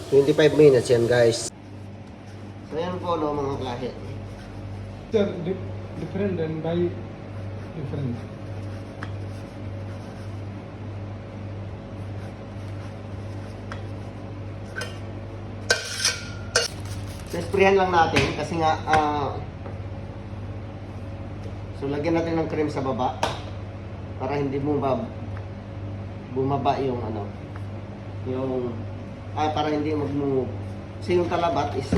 25 minutes yan guys. So yan po no mga klase. Sir, different and buy different. Sprayan lang natin kasi nga so lagyan natin ng cream sa baba para hindi bumaba yung para hindi mag-move. Kasi yung talabat is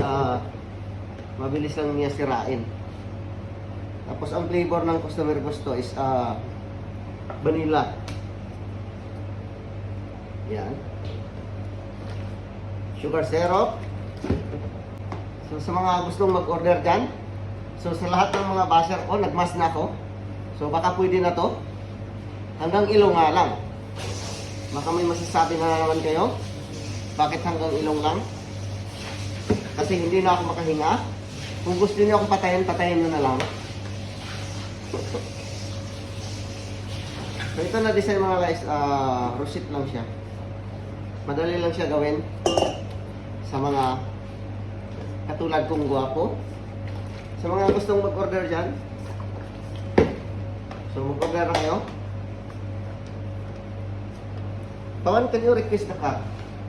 mabilis lang niya sirain. Tapos ang flavor ng customer gusto is vanilla. Yan. Sugar syrup. So sa mga gustong mag-order dyan, so sa lahat ng mga basher ko, nagmas na ako. So baka pwede na to. Hanggang ilong nga lang. Baka may masasabi na naman kayo. Bakit hanggang ilong lang? Kasi hindi na ako makahinga. Kung gusto niyo akong patayin, patayin nyo na lang. So ito na design mga guys, rosette lang siya. Madali lang siya gawin sa mga katulad kong gwapo. Sa mga gustong mag-order dyan, so mag-order na kayo. Pawan, can you request the car?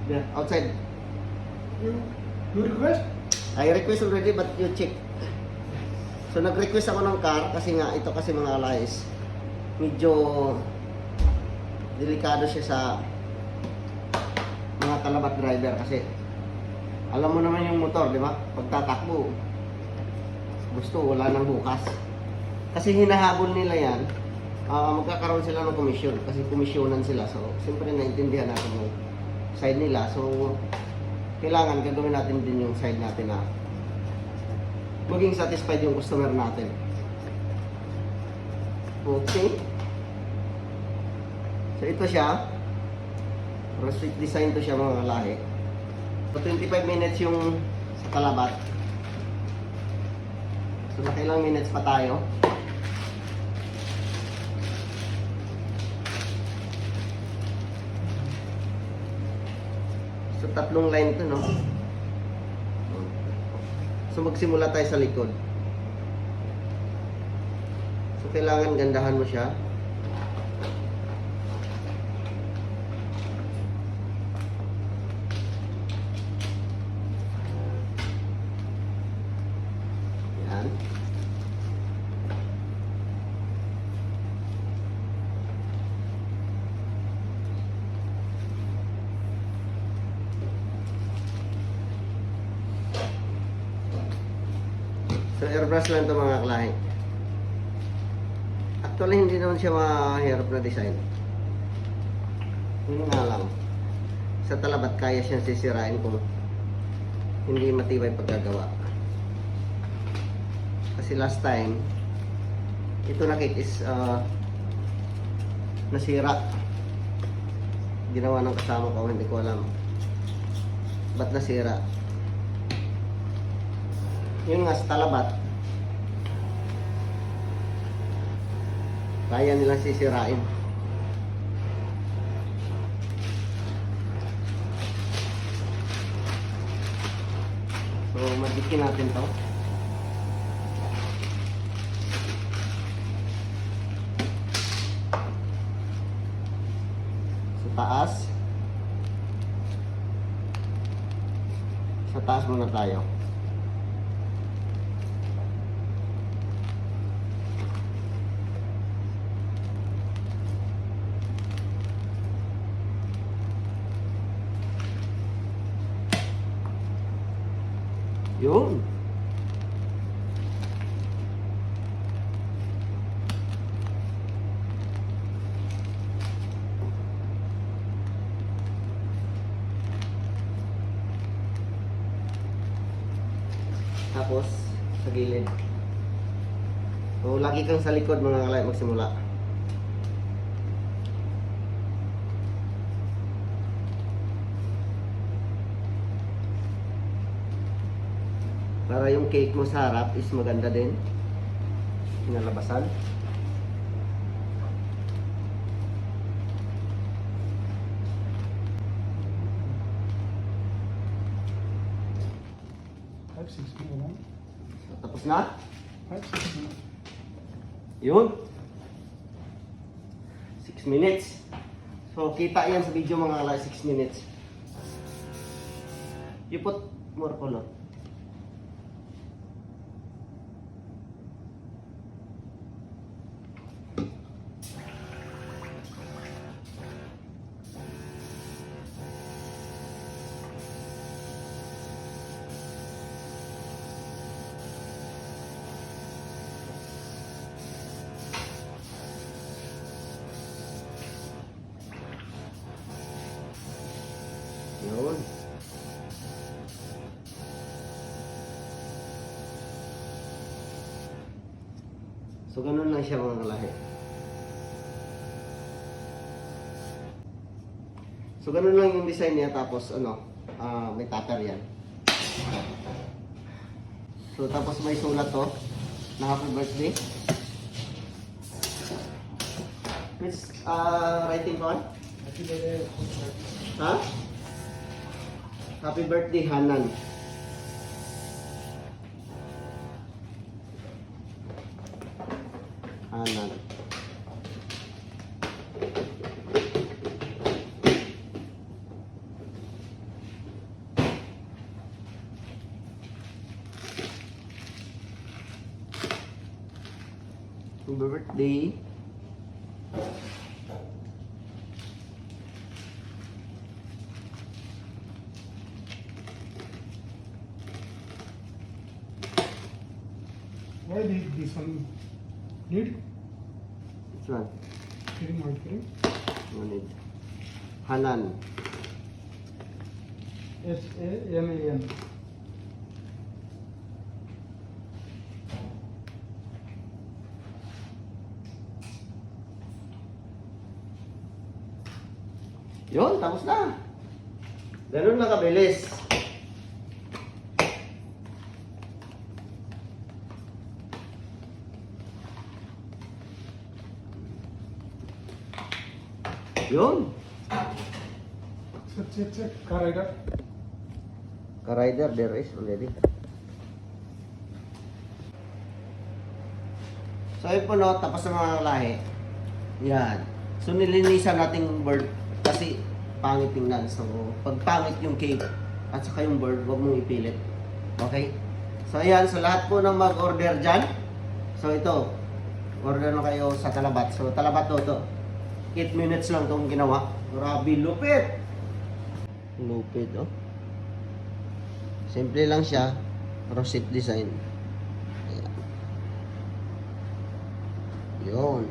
Yeah, outside. You request? I request already but you check. So nag-request ako ng car kasi nga ito kasi mga guys, medyo delikado siya sa mga talabat driver kasi alam mo naman yung motor, di ba? Pagtatakbo, gusto, wala nang bukas. Kasi hinahabol nila yan, magkakaroon sila ng komisyon. Kasi komisyonan sila. So, siyempre naintindihan natin yung side nila. So, kailangan gagawin natin din yung side natin na maging satisfied yung customer natin. Okay. So, ito siya. Sweet design to siya mga lahi. So 25 minutes yung sa talabat. So nakailang minutes pa tayo. So tatlong line to, no? So magsimula tayo sa likod. So kailangan gandahan mo siya. So airbrush lang ito mga klahing. Actually hindi naman siya mahirap na design. Yun nga lang, sa talabat kaya siyang sisirain kung hindi matibay pagkagawa. Kasi last time ito nakit is nasira. Ginawa ng kasama ko, hindi ko alam ba't nasira. Yun nga sa talabat, kaya nilang sisirain. So madikin natin to. Sa taas muna tayo. Yun. Tapos sa gilid. So lagi kang sa likod mga kalay magsimula. Para yung cake mo sa harap is maganda din. Pinalabasan. 6 minutes. So, tapos na? 5, 6 minutes. Yun. 6 minutes. So, kita yan sa video mga kala, 6 minutes. You put more color. Yun. So, ganun lang siya mga kalahi. So, ganun lang yung design niya. Tapos, may tupper yan. So, tapos may sulat to na happy birthday. Which, writing on? Happy birthday. Ha? Happy birthday, Hanan. Hanan. Happy birthday. Why did this one need? Which one? Cream or cream? No need. Hanan. Hanan. Yun, tapos na. Ganun lang kabilis. Yun. Check. Car rider. Ka-rider, there is already. So yun po no, tapos na mga lahi. Yan. So nilinisan nating bird kasi pangit tingnan. So pag pangit yung cake at saka yung bird, huwag mong ipilit. Okay? So ayan, sa lahat po ng mag-order dyan. So ito, order na kayo sa Talabat. So Talabat to. 8 minutes lang itong ginawa. Grabe, lupit! Lupit, oh. Simple lang siya. Pero safe design. Ayan. Yun.